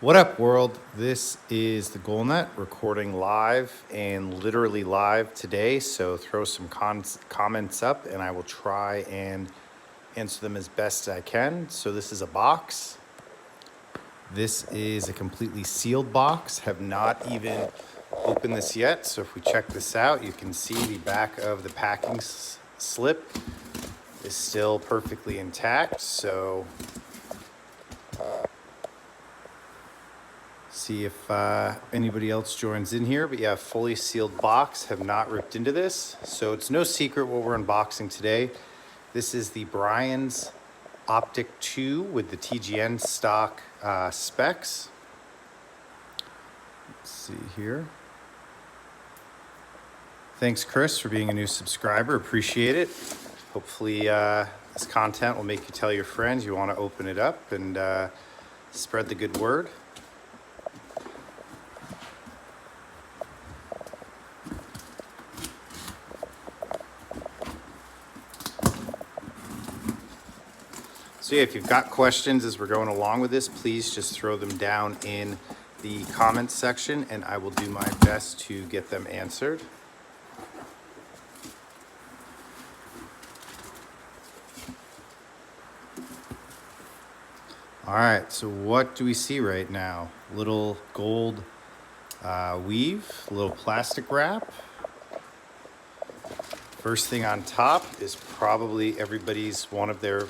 What up, world? This is the GoalNet recording live and literally live today. So throw some comments up and I will try and answer them as best I can. So this is a box. This is a completely sealed box. Have not even opened this yet. So if we check this out, you can see the back of the packing slip is still perfectly intact. So see if anybody else joins in here, but yeah, fully sealed box, have not ripped into this. So it's no secret what we're unboxing today. This is the Brian's Optik 2 with the TGN stock specs. Let's see here. Thanks, Chris, for being a new subscriber. Appreciate it. Hopefully this content will make you tell your friends you want to open it up and spread the good word. So yeah, if you've got questions as we're going along with this, please just throw them down in the comments section and I will do my best to get them answered. All right, so what do we see right now? Little gold weave, little plastic wrap. First thing on top is probably everybody's one of their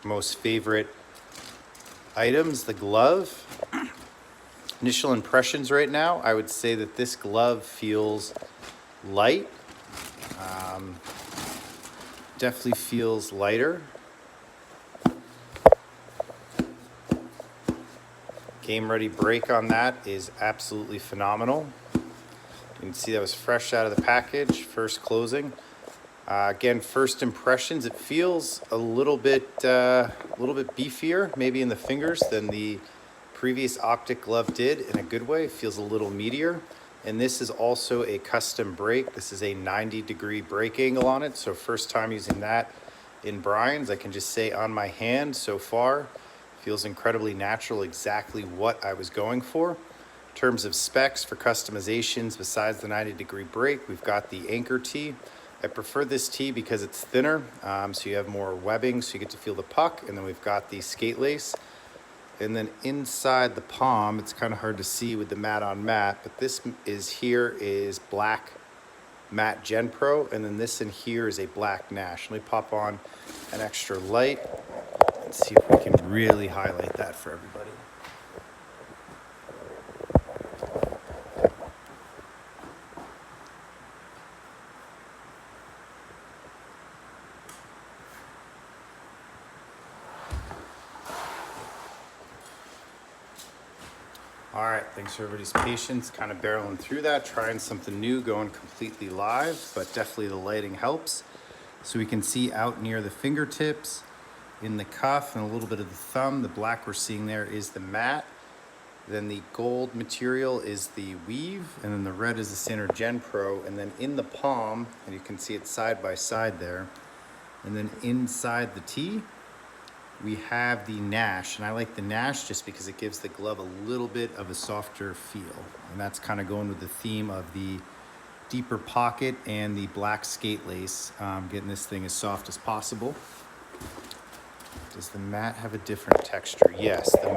most favorite items, the glove. Initial impressions right now, I would say that this glove feels light. Definitely feels lighter. Game ready break on that is absolutely phenomenal. You can see that was fresh out of the package, first closing. Again, first impressions, it feels a little bit beefier, maybe in the fingers than the previous Optik glove did in a good way. It feels a little meatier. And this is also a custom break. This is a 90-degree break angle on it. So first time using that in Brian's, I can just say on my hand so far, feels incredibly natural, exactly what I was going for. In terms of specs for customizations, besides the 90-degree break, we've got the anchor tee. I prefer this tee because it's thinner, so you have more webbing, so you get to feel the puck. And then we've got the skate lace. And then inside the palm, it's kind of hard to see with the matte on matte, but this is black matte Gen Pro, and then this in here is a black Nash. Let me pop on an extra light and see if we can really highlight that for everybody. All right, thanks for everybody's patience, kind of barreling through that, trying something new, going completely live, but definitely the lighting helps. So we can see out near the fingertips, in the cuff, and a little bit of the thumb. The black we're seeing there is the matte. Then the gold material is the weave, and then the red is the standard Gen Pro. And then in the palm, and you can see it side by side there, and then inside the tee, we have the Nash, and I like the Nash just because it gives the glove a little bit of a softer feel. And that's kind of going with the theme of the deeper pocket and the black skate lace, getting this thing as soft as possible. Does the matte have a different texture? Yes, the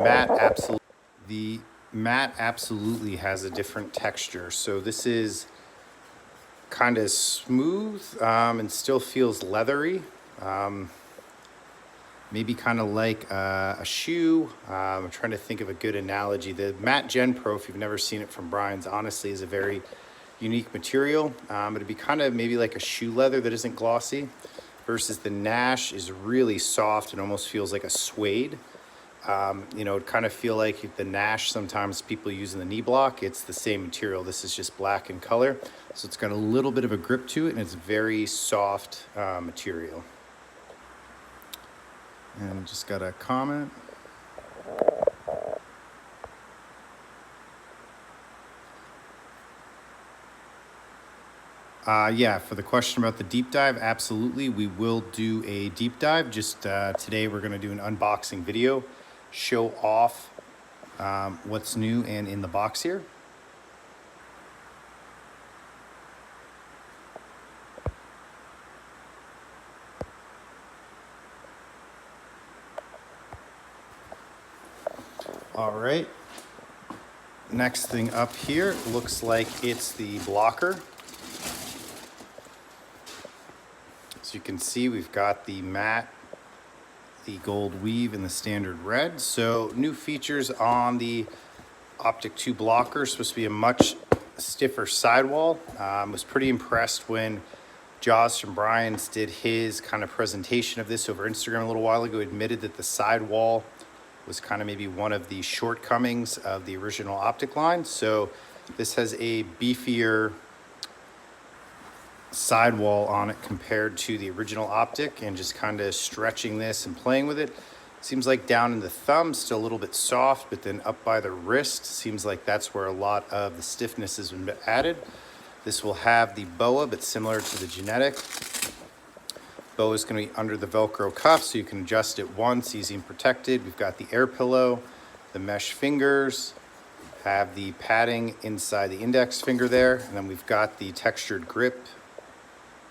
matte absolutely has a different texture. So this is kind of smooth and still feels leathery. Maybe kind of like a shoe. I'm trying to think of a good analogy. The matte Gen Pro, if you've never seen it from Brian's, honestly is a very unique material. It'd be kind of maybe like a shoe leather that isn't glossy, versus the Nash is really soft and almost feels like a suede. You know, it kind of feel like the Nash sometimes people use in the knee block. It's the same material. This is just black in color. So it's got a little bit of a grip to it, and it's very soft material. And just got a comment. Yeah, for the question about the deep dive, absolutely. We will do a deep dive. Just today we're going to do an unboxing video, show off what's new and in the box here. All right. Next thing up here looks like it's the blocker. So you can see we've got the matte, the gold weave, and the standard red. So new features on the Optik 2 blocker. Supposed to be a much stiffer sidewall. Was pretty impressed when Jaws from Brian's did his kind of presentation of this over Instagram a little while ago. Admitted that the sidewall was kind of maybe one of the shortcomings of the original Optik line. So this has a beefier sidewall on it compared to the original Optik, and just kind of stretching this and playing with it. Seems like down in the thumb, still a little bit soft, but then up by the wrist, seems like that's where a lot of the stiffness has been added. This will have the BOA, but similar to the Genetic. BOA is going to be under the Velcro cuff, so you can adjust it once, easy and protected. We've got the air pillow, the mesh fingers, have the padding inside the index finger there, and then we've got the textured grip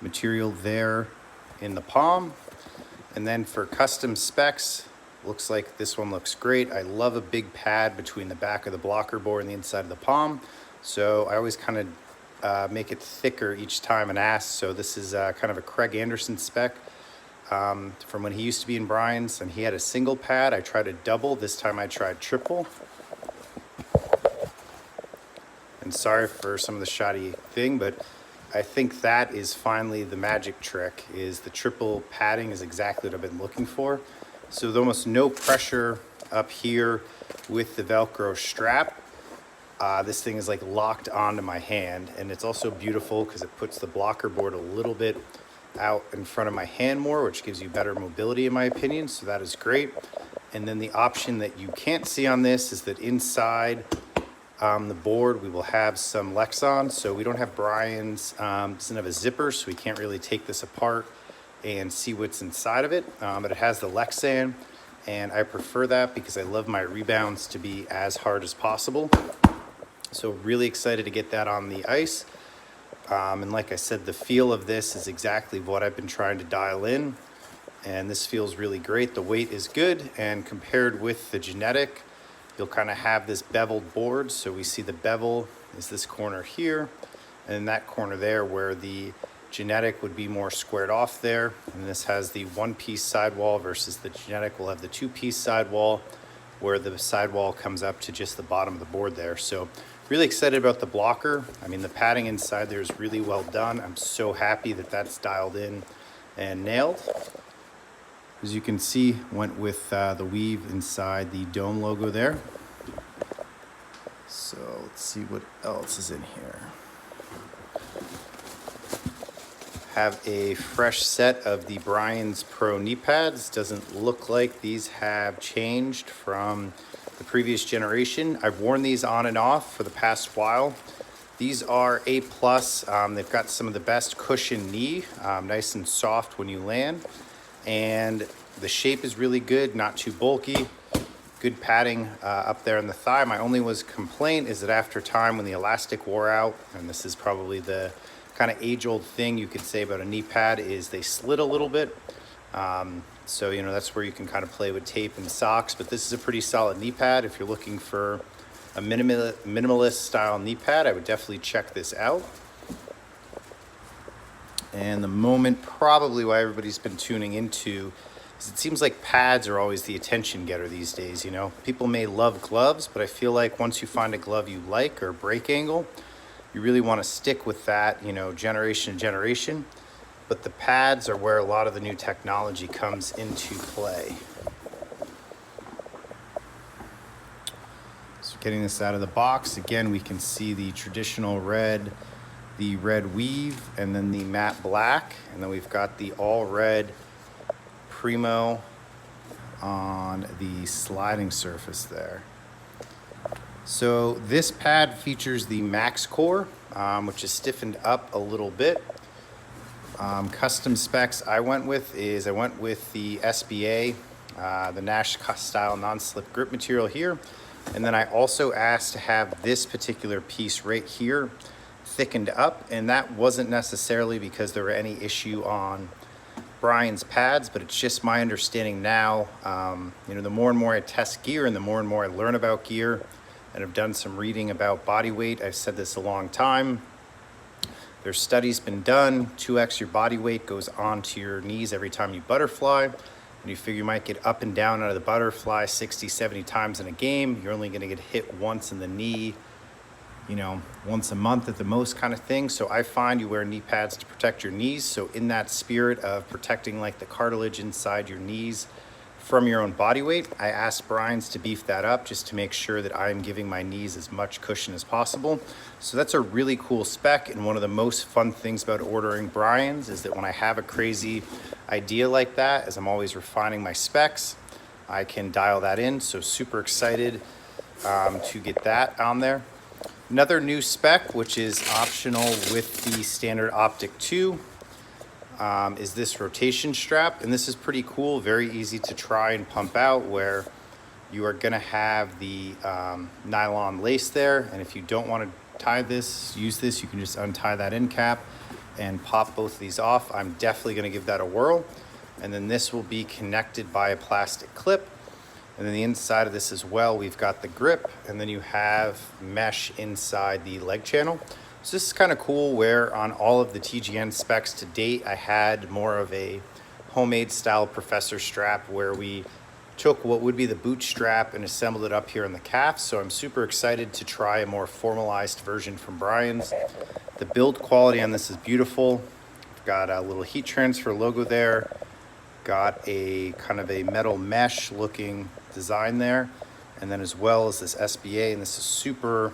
material there in the palm. And then for custom specs, looks like this one looks great. I love a big pad between the back of the blocker board and the inside of the palm. So I always kind of make it thicker each time and ask. So this is kind of a Craig Anderson spec from when he used to be in Brian's, and he had a single pad. I tried a double. This time I tried triple. And sorry for some of the shoddy thing, but I think that is finally the magic trick, is the triple padding is exactly what I've been looking for. So with almost no pressure up here with the Velcro strap, this thing is like locked onto my hand. And it's also beautiful because it puts the blocker board a little bit out in front of my hand more, which gives you better mobility in my opinion. So that is great. And then the option that you can't see on this is that inside the board we will have some Lexan. So we don't have Brian's, doesn't have a zipper, so we can't really take this apart and see what's inside of it. But it has the Lexan, and I prefer that because I love my rebounds to be as hard as possible. So really excited to get that on the ice. And like I said, the feel of this is exactly what I've been trying to dial in, and this feels really great. The weight is good, and compared with the Genetic, you'll kind of have this beveled board. So we see the bevel is this corner here, and that corner there where the Genetic would be more squared off there. And this has the one-piece sidewall versus the Genetic will have the two-piece sidewall, where the sidewall comes up to just the bottom of the board there. So really excited about the blocker. I mean, the padding inside there is really well done. I'm so happy that that's dialed in and nailed. As you can see, went with the weave inside the Dome logo there. So let's see what else is in here. Have a fresh set of the Brian's Pro knee pads. Doesn't look like these have changed from the previous generation. I've worn these on and off for the past while. These are A+. They've got some of the best cushion knee, nice and soft when you land. And the shape is really good, not too bulky. Good padding up there in the thigh. My only complaint is that after time, when the elastic wore out, and this is probably the kind of age-old thing you could say about a knee pad, is they slid a little bit. So, you know, that's where you can kind of play with tape and socks, but this is a pretty solid knee pad. If you're looking for a minimalist style knee pad, I would definitely check this out. And the moment probably why everybody's been tuning into is it seems like pads are always the attention getter these days. You know, people may love gloves, but I feel like once you find a glove you like or break angle, you really want to stick with that, you know, generation to generation. But the pads are where a lot of the new technology comes into play. So getting this out of the box, again, we can see the traditional red, the red weave, and then the matte black. And then we've got the all red Primo on the sliding surface there. So this pad features the Max Core, which is stiffened up a little bit. Custom specs I went with the SBA, the Nash style non-slip grip material here. And then I also asked to have this particular piece right here thickened up, and that wasn't necessarily because there were any issue on Brian's pads, but it's just my understanding now. You know, the more and more I test gear and the more I learn about gear and have done some reading about body weight, I've said this a long time, there's studies been done, 2x your body weight goes onto your knees every time you butterfly. And you figure you might get up and down out of the butterfly 60, 70 times in a game. You're only gonna get hit once in the knee, you know, once a month at the most kind of thing. So I find you wear knee pads to protect your knees. So in that spirit of protecting like the cartilage inside your knees from your own body weight, I asked Brian's to beef that up just to make sure that I'm giving my knees as much cushion as possible. So that's a really cool spec, and one of the most fun things about ordering Brian's is that when I have a crazy idea like that, as I'm always refining my specs, I can dial that in. So super excited to get that on there. Another new spec, which is optional with the standard Optik 2, is this rotation strap. And this is pretty cool, very easy to try and pump out, where you are gonna have the nylon lace there. And if you don't wanna use this, you can just untie that end cap and pop both of these off. I'm definitely gonna give that a whirl. And then this will be connected by a plastic clip. And then the inside of this as well, we've got the grip, and then you have mesh inside the leg channel. So this is kind of cool, where on all of the TGN specs to date, I had more of a homemade style professor strap where we took what would be the boot strap and assembled it up here in the calf. So I'm super excited to try a more formalized version from Brian's. The build quality on this is beautiful. I've got a little heat transfer logo there. Got a kind of a metal mesh looking design there. And then as well as this SBA, and this is super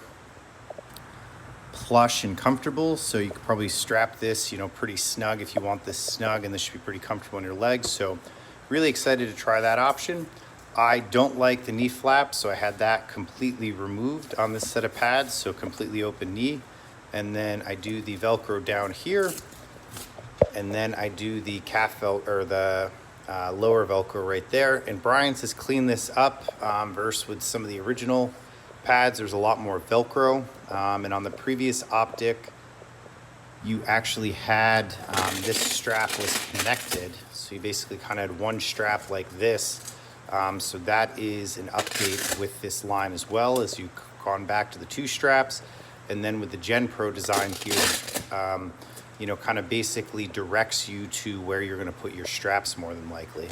plush and comfortable. So you could probably strap this, you know, pretty snug if you want this snug, and this should be pretty comfortable on your legs. So really excited to try that option. I don't like the knee flap, so I had that completely removed on this set of pads. So completely open knee. And then I do the Velcro down here. And then I do the calf or the lower Velcro right there. And Brian's has cleaned this up versus with some of the original pads. There's a lot more Velcro. And on the previous Optik, you actually had this strap was connected. So you basically kind of had one strap like this. So that is an update with this line as well, as you've gone back to the two straps. And then with the Gen Pro design here, you know, kind of basically directs you to where you're going to put your straps more than likely.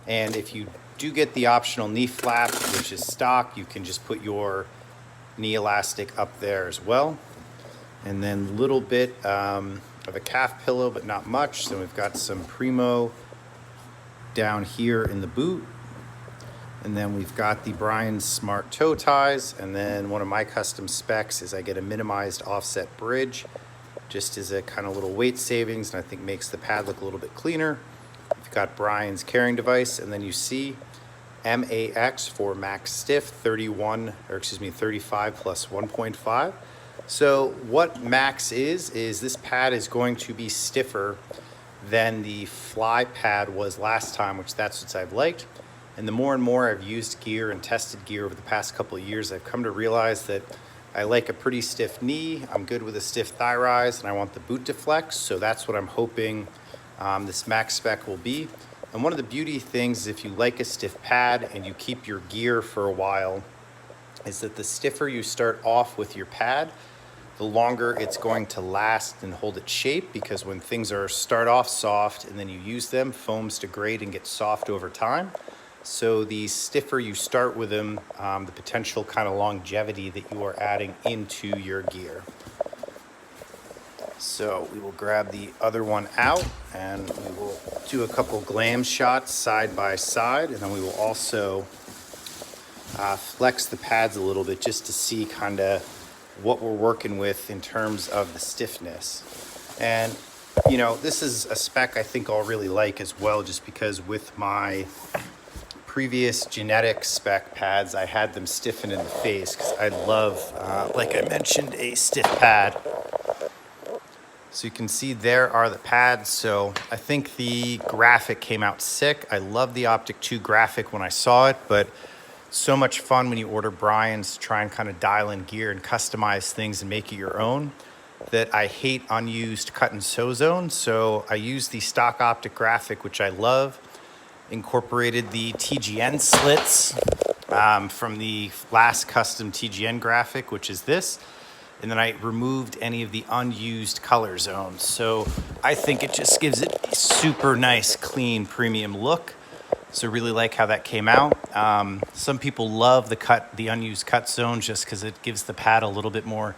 And if you do get the optional knee flap, which is stock, you can just put your knee elastic up there as well. And then a little bit of a calf pillow, but not much. Then we've got some Primo down here in the boot. And then we've got the Brian's Smart Toe Ties. And then one of my custom specs is I get a minimized offset bridge, just as a kind of little weight savings, and I think makes the pad look a little bit cleaner. You've got Brian's carrying device, and then you see MAX for max stiff 35 plus 1.5. So what max is this pad is going to be stiffer than the fly pad was last time, which that's what I've liked. And the more and more I've used gear and tested gear over the past couple of years, I've come to realize that I like a pretty stiff knee, I'm good with a stiff thigh rise, and I want the boot to flex. So that's what I'm hoping this max spec will be. And one of the beauty things is if you like a stiff pad and you keep your gear for a while, is that the stiffer you start off with your pad, the longer it's going to last and hold its shape, because when things start off soft and then you use them, foams degrade and get soft over time. So the stiffer you start with them, the potential kind of longevity that you are adding into your gear. So we will grab the other one out and we will do a couple glam shots side by side, and then we will also flex the pads a little bit just to see kind of what we're working with in terms of the stiffness. And this is a spec I think I'll really like as well, just because with my previous genetic spec pads, I had them stiffened in the face because I love, like I mentioned, a stiff pad. So you can see there are the pads. So I think the graphic came out sick. I love the Optik 2 graphic when I saw it, but so much fun when you order Brian's to try and kind of dial in gear and customize things and make it your own, that I hate unused cut and sew zones. So I use the stock Optik graphic, which I love, incorporated the TGN slits from the last custom TGN graphic, which is this. And then I removed any of the unused color zones. So I think it just gives it a super nice, clean, premium look. So really like how that came out. Some people love the unused cut zones just because it gives the pad a little bit more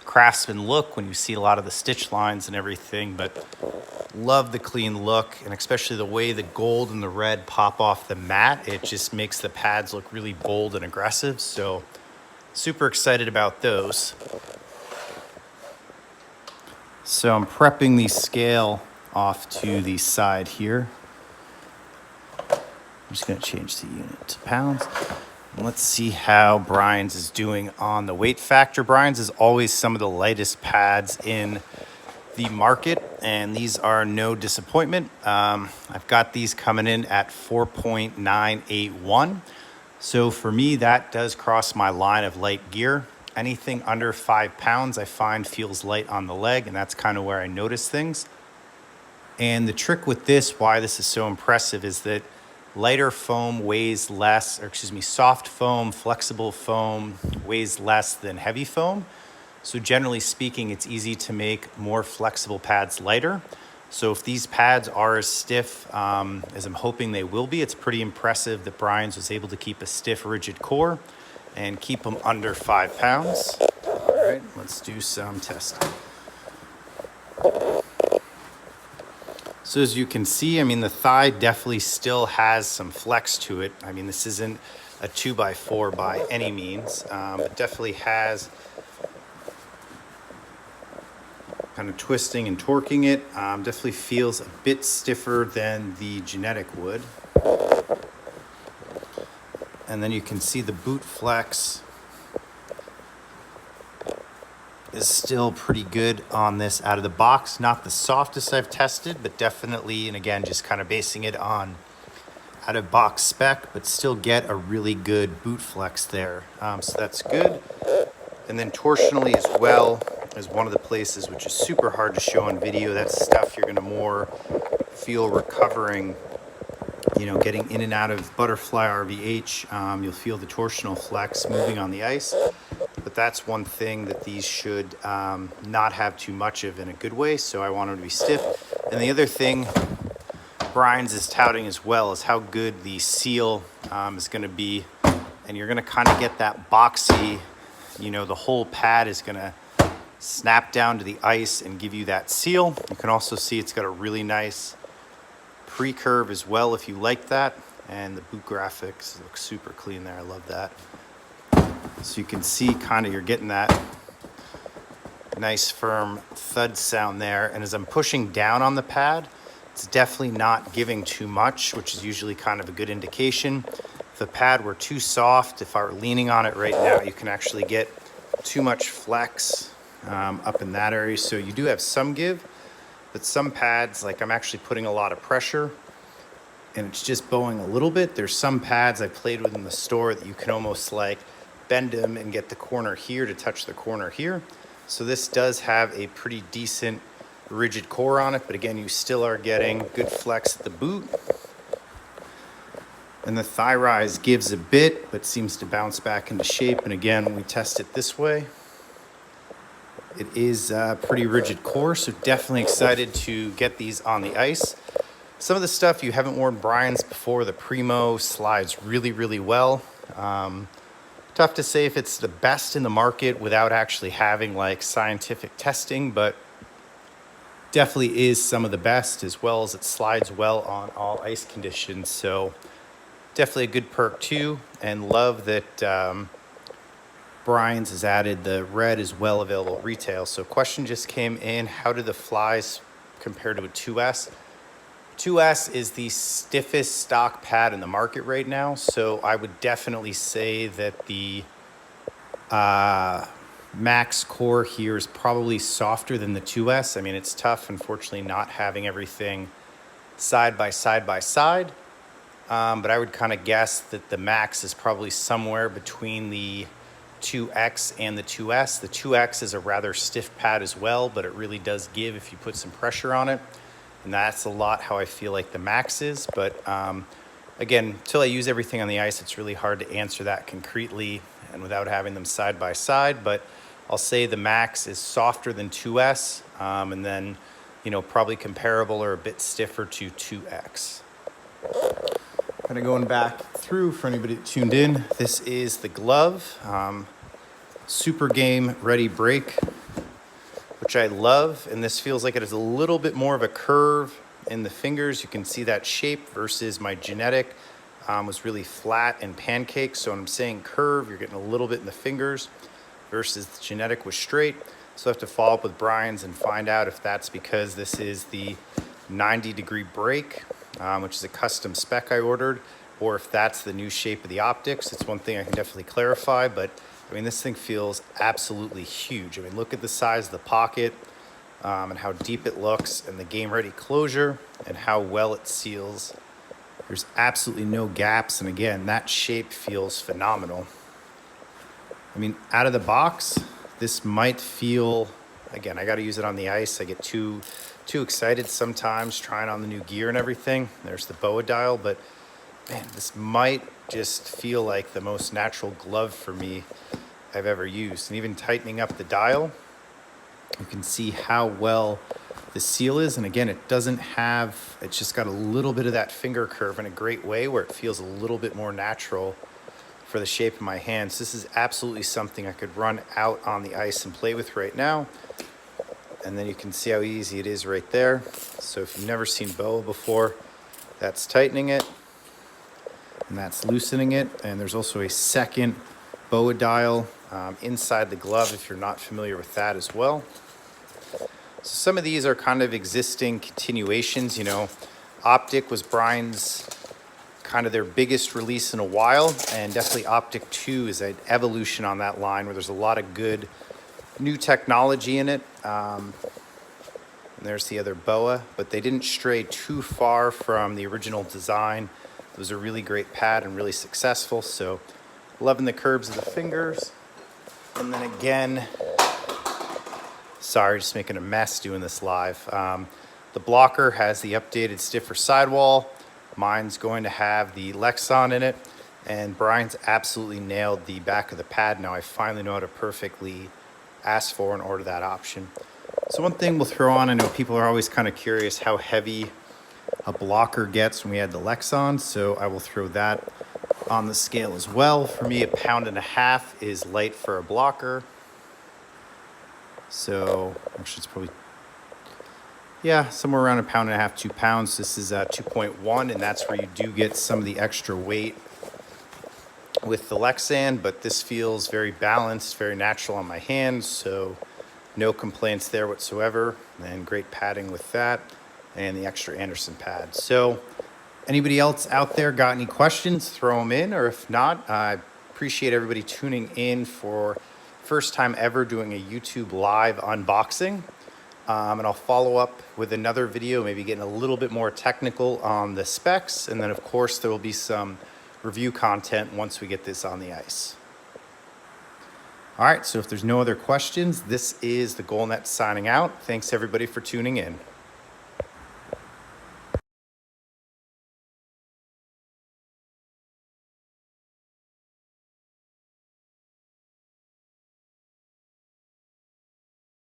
craftsman look when you see a lot of the stitch lines and everything, but love the clean look, and especially the way the gold and the red pop off the mat. It just makes the pads look really bold and aggressive. So super excited about those. So I'm prepping the scale off to the side here. I'm just going to change the unit to pounds. And let's see how Brian's is doing on the weight factor. Brian's is always some of the lightest pads in the market, and these are no disappointment. I've got these coming in at 4.981. So for me, that does cross my line of light gear. Anything under 5 pounds I find feels light on the leg, and that's kind of where I notice things. And the trick with this, why this is so impressive, is that lighter foam weighs less, or excuse me, soft foam, flexible foam weighs less than heavy foam. So generally speaking, it's easy to make more flexible pads lighter. So if these pads are as stiff as I'm hoping they will be, it's pretty impressive that Brian's was able to keep a stiff, rigid core and keep them under 5 pounds. All right, let's do some testing. So as you can see, I mean, the thigh definitely still has some flex to it. I mean, this isn't a 2x4 by any means, but definitely has kind of twisting and torquing it. Definitely feels a bit stiffer than the genetic would. And then you can see the boot flex is still pretty good on this out of the box. Not the softest I've tested, but definitely, and again, just kind of basing it on out of box spec, but still get a really good boot flex there. So that's good. And then torsionally as well is one of the places which is super hard to show on video. That's stuff you're gonna more feel recovering, you know, getting in and out of butterfly RVH. You'll feel the torsional flex moving on the ice. But that's one thing that these should not have too much of in a good way. So I want them to be stiff. And the other thing Brian's is touting as well is how good the seal is going to be. And you're going to kind of get that boxy, you know, the whole pad is going to snap down to the ice and give you that seal. You can also see it's got a really nice pre-curve as well if you like that. And the boot graphics look super clean there. I love that. So you can see kind of you're getting that nice firm thud sound there. And as I'm pushing down on the pad, it's definitely not giving too much, which is usually kind of a good indication. If the pad were too soft, if I were leaning on it right now, you can actually get too much flex up in that area. So you do have some give, but some pads, like I'm actually putting a lot of pressure and it's just bowing a little bit. There's some pads I played with in the store that you can almost like bend them and get the corner here to touch the corner here. So this does have a pretty decent rigid core on it, but again, you still are getting good flex at the boot. And the thigh rise gives a bit, but seems to bounce back into shape. And again, when we test it this way, it is a pretty rigid core, so definitely excited to get these on the ice. Some of the stuff you haven't worn Brian's before, the Primo slides really, really well. Tough to say if it's the best in the market without actually having like scientific testing, but definitely is some of the best, as well as it slides well on all ice conditions. So definitely a good perk too, and love that Brian's has added the red as well, available retail. So question just came in, how do the flies compare to a 2S? 2S is the stiffest stock pad in the market right now, so I would definitely say that the Max Core here is probably softer than the 2S. I mean, it's tough, unfortunately, not having everything side by side by side, but I would kind of guess that the Max is probably somewhere between the 2X and the 2S. The 2X is a rather stiff pad as well, but it really does give if you put some pressure on it. And that's a lot how I feel like the Max is. But again, until I use everything on the ice, it's really hard to answer that concretely and without having them side by side. But I'll say the Max is softer than 2S, and then, you know, probably comparable or a bit stiffer to 2X. Kind of going back through for anybody that tuned in, this is the glove, Super Game Ready Break, which I love. And this feels like it has a little bit more of a curve in the fingers. You can see that shape versus my Genetic was really flat and pancake. So when I'm saying curve, you're getting a little bit in the fingers versus the Genetic was straight. So I have to follow up with Brian's and find out if that's because this is the 90-degree break, which is a custom spec I ordered, or if that's the new shape of the Optics. It's one thing I can definitely clarify, but I mean, this thing feels absolutely huge. I mean, look at the size of the pocket and how deep it looks, and the game ready closure and how well it seals. There's absolutely no gaps, and again, that shape feels phenomenal. I mean, out of the box, this might feel, again, I got to use it on the ice. I get too excited sometimes trying on the new gear and everything. There's the BOA dial, but man, this might just feel like the most natural glove for me I've ever used. And even tightening up the dial, you can see how well the seal is. And again, it doesn't have, it's just got a little bit of that finger curve in a great way where it feels a little bit more natural for the shape of my hands. This is absolutely something I could run out on the ice and play with right now. And then you can see how easy it is right there. So if you've never seen BOA before, that's tightening it and that's loosening it. And there's also a second BOA dial inside the glove if you're not familiar with that as well. So some of these are kind of existing continuations. You know, Optik was Brian's kind of their biggest release in a while, and definitely Optik 2 is an evolution on that line where there's a lot of good new technology in it. And there's the other BOA, but they didn't stray too far from the original design. It was a really great pad and really successful. So loving the curves of the fingers. And then again, sorry, just making a mess doing this live. The blocker has the updated stiffer sidewall. Mine's going to have the Lexon in it, and Brian's absolutely nailed the back of the pad. Now I finally know how to perfectly ask for and order that option. So one thing we'll throw on, I know people are always kind of curious how heavy a blocker gets when we add the Lexon, so I will throw that on the scale as well. For me, 1.5 pounds is light for a blocker. So actually it's probably, yeah, somewhere around 1.5 pounds, 2 pounds. This is 2.1, and that's where you do get some of the extra weight with the Lexan, but this feels very balanced, very natural on my hands, so no complaints there whatsoever, and great padding with that, and the extra Anderson pad. So anybody else out there got any questions, throw them in, or if not, I appreciate everybody tuning in for first time ever doing a YouTube live unboxing. And I'll follow up with another video, maybe getting a little bit more technical on the specs. And then of course there will be some review content once we get this on the ice. All right, so if there's no other questions, this is the GoalNet signing out. Thanks everybody for tuning in.